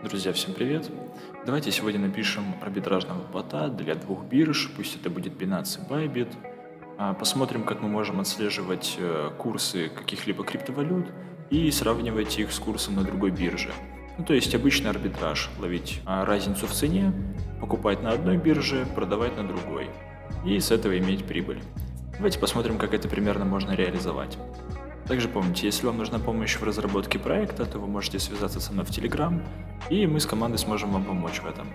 Друзья, всем привет! Давайте сегодня напишем арбитражного бота для двух бирж, пусть это будет Binance и Bybit. Посмотрим, как мы можем отслеживать курсы каких-либо криптовалют и сравнивать их с курсом на другой бирже. То есть обычный арбитраж, ловить разницу в цене, покупать на одной бирже, продавать на другой и с этого иметь прибыль. Давайте посмотрим, как это примерно можно реализовать. Также помните, если вам нужна помощь в разработке проекта, то вы можете связаться со мной в Telegram, и мы с командой сможем вам помочь в этом.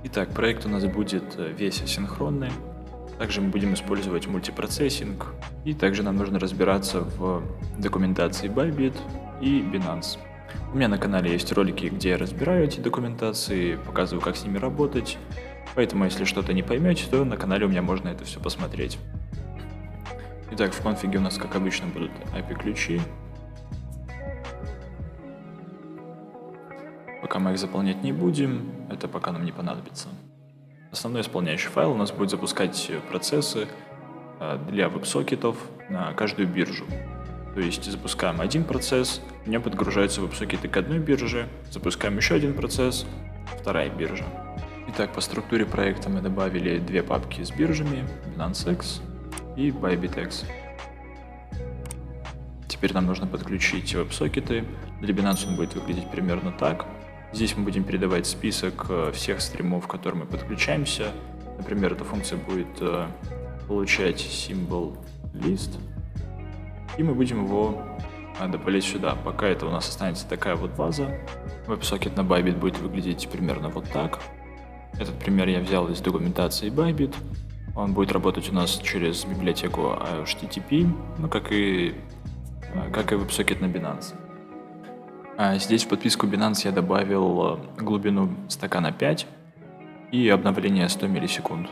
Итак, проект у нас будет весь асинхронный. Также мы будем использовать мультипроцессинг, и также нам нужно разбираться в документации Bybit и Binance. У меня на канале есть ролики, где я разбираю эти документации, показываю, как с ними работать. Поэтому, если что-то не поймете, то на канале у меня можно это все посмотреть. Итак, в конфиге у нас, как обычно, будут API-ключи. Пока мы их заполнять не будем, это пока нам не понадобится. Основной исполняющий файл у нас будет запускать процессы для веб-сокетов на каждую биржу. То есть запускаем один процесс, в нем подгружаются веб-сокеты к одной бирже, запускаем еще один процесс, вторая биржа. Итак, по структуре проекта мы добавили две папки с биржами, BinanceX и BybitX. Теперь нам нужно подключить веб-сокеты. Для Binance он будет выглядеть примерно так. Здесь мы будем передавать список всех стримов, к которым мы подключаемся. Например, эта функция будет получать символ list, и мы будем его добавлять сюда. Пока это у нас останется такая вот база. Веб-сокет на Bybit будет выглядеть примерно вот так. Этот пример я взял из документации Bybit. Он будет работать у нас через библиотеку HTTP, как и WebSocket на Binance. Здесь в подписку Binance я добавил глубину стакана 5 и обновление 100 миллисекунд.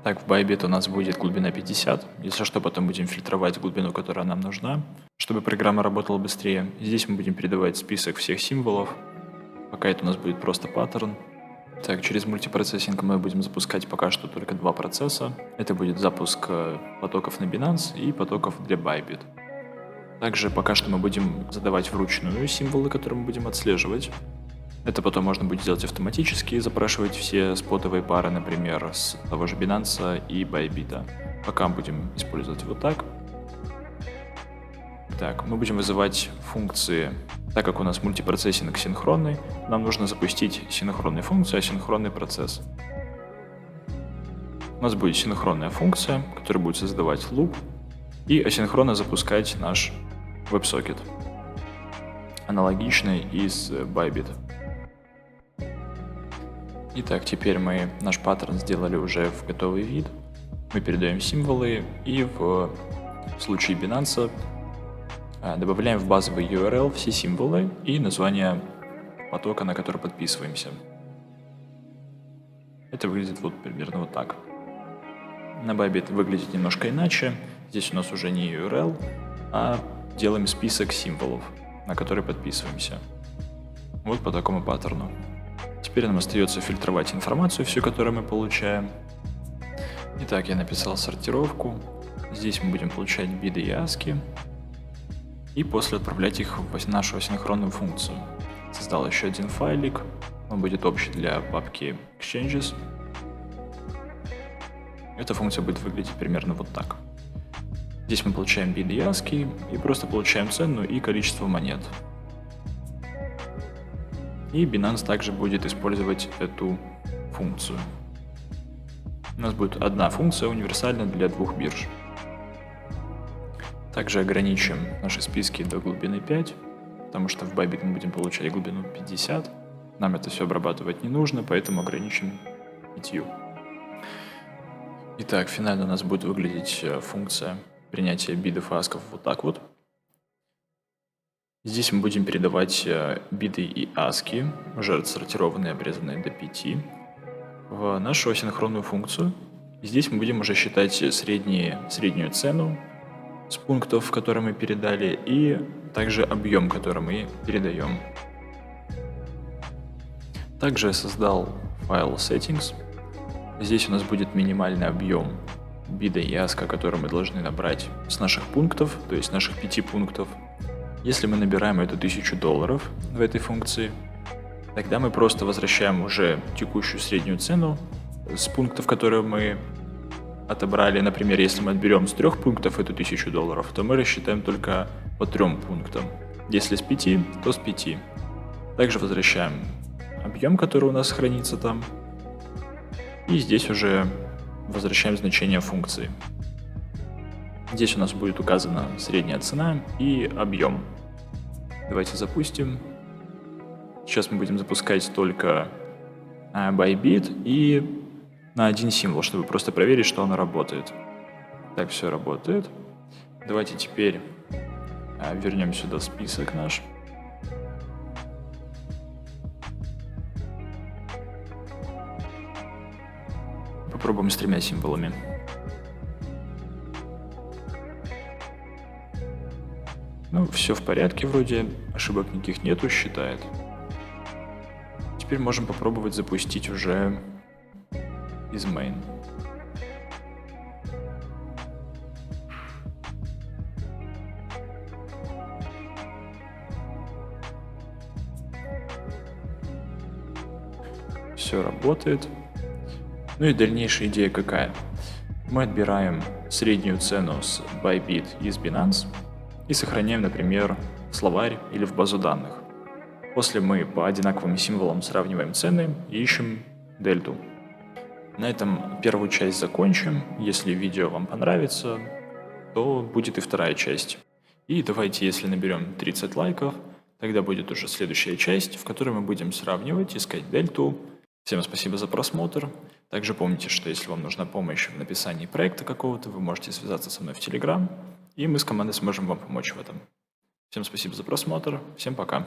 Так, в Bybit у нас будет глубина 50. Если что, потом будем фильтровать глубину, которая нам нужна, чтобы программа работала быстрее. Здесь мы будем передавать список всех символов. Пока это у нас будет просто паттерн. Так, через мультипроцессинг мы будем запускать пока что только два процесса. Это будет запуск потоков на Binance и потоков для Bybit. Также пока что мы будем задавать вручную символы, которые мы будем отслеживать. Это потом можно будет сделать автоматически, запрашивать все спотовые пары, например, с того же Binance и Bybit. Пока будем использовать вот так. Так, мы будем вызывать функции. Так как у нас мультипроцессинг синхронный, нам нужно запустить синхронную функцию, асинхронный процесс. У нас будет синхронная функция, которая будет создавать луп и асинхронно запускать наш WebSocket, аналогичный из Bybit. Итак, теперь мы наш паттерн сделали уже в готовый вид. Мы передаем символы и в случае Binance добавляем в базовый URL все символы и название потока, на который подписываемся. Это выглядит вот примерно вот так. На Bybit выглядит немножко иначе. Здесь у нас уже не URL, а делаем список символов, на которые подписываемся. Вот по такому паттерну. Теперь нам остается фильтровать информацию, всю, которую мы получаем. Итак, я написал сортировку. Здесь мы будем получать биды и ASCII. И после отправлять их в нашу асинхронную функцию. Создал еще один файлик. Он будет общий для папки Exchanges. Эта функция будет выглядеть примерно вот так. Здесь мы получаем биды и ASCII и просто получаем цену и количество монет. И Binance также будет использовать эту функцию. У нас будет одна функция универсальная для двух бирж. Также ограничим наши списки до глубины 5, потому что в Bybit мы будем получать глубину 50. Нам это все обрабатывать не нужно, поэтому ограничим 5. Итак, финально у нас будет выглядеть функция принятия бидов и асков вот так вот. Здесь мы будем передавать биды и аски, уже отсортированные, обрезанные до 5, в нашу асинхронную функцию. Здесь мы будем уже считать среднюю цену с пунктов, которые мы передали, и также объем, который мы передаем. Также я создал файл settings. Здесь у нас будет минимальный объем бида и аска, который мы должны набрать с наших пунктов, то есть наших 5 пунктов. Если мы набираем эту $1000 в этой функции, тогда мы просто возвращаем уже текущую среднюю цену с пунктов, которые мы отобрали. Например, если мы отберем с 3 пунктов эту $1000, то мы рассчитаем только по 3 пунктам. Если с 5, то с 5. Также возвращаем объем, который у нас хранится там. И здесь уже возвращаем значение функции. Здесь у нас будет указана средняя цена и объем. Давайте запустим. Сейчас мы будем запускать только Bybit и на один символ, чтобы просто проверить, что оно работает. Так, все работает. Давайте теперь вернем сюда список наш. Попробуем с 3 символами. Ну, все в порядке вроде, ошибок никаких нету, считает. Теперь можем попробовать запустить уже из main. Все работает. Ну и дальнейшая идея какая? Мы отбираем среднюю цену с Bybit из Binance и сохраняем, например, в словарь или в базу данных. После мы по одинаковым символам сравниваем цены и ищем дельту. На этом первую часть закончим. Если видео вам понравится, то будет и вторая часть. И давайте, если наберем 30 лайков, тогда будет уже следующая часть, в которой мы будем сравнивать, искать дельту. Всем спасибо за просмотр. Также помните, что если вам нужна помощь в написании проекта какого-то, вы можете связаться со мной в Telegram, и мы с командой сможем вам помочь в этом. Всем спасибо за просмотр. Всем пока.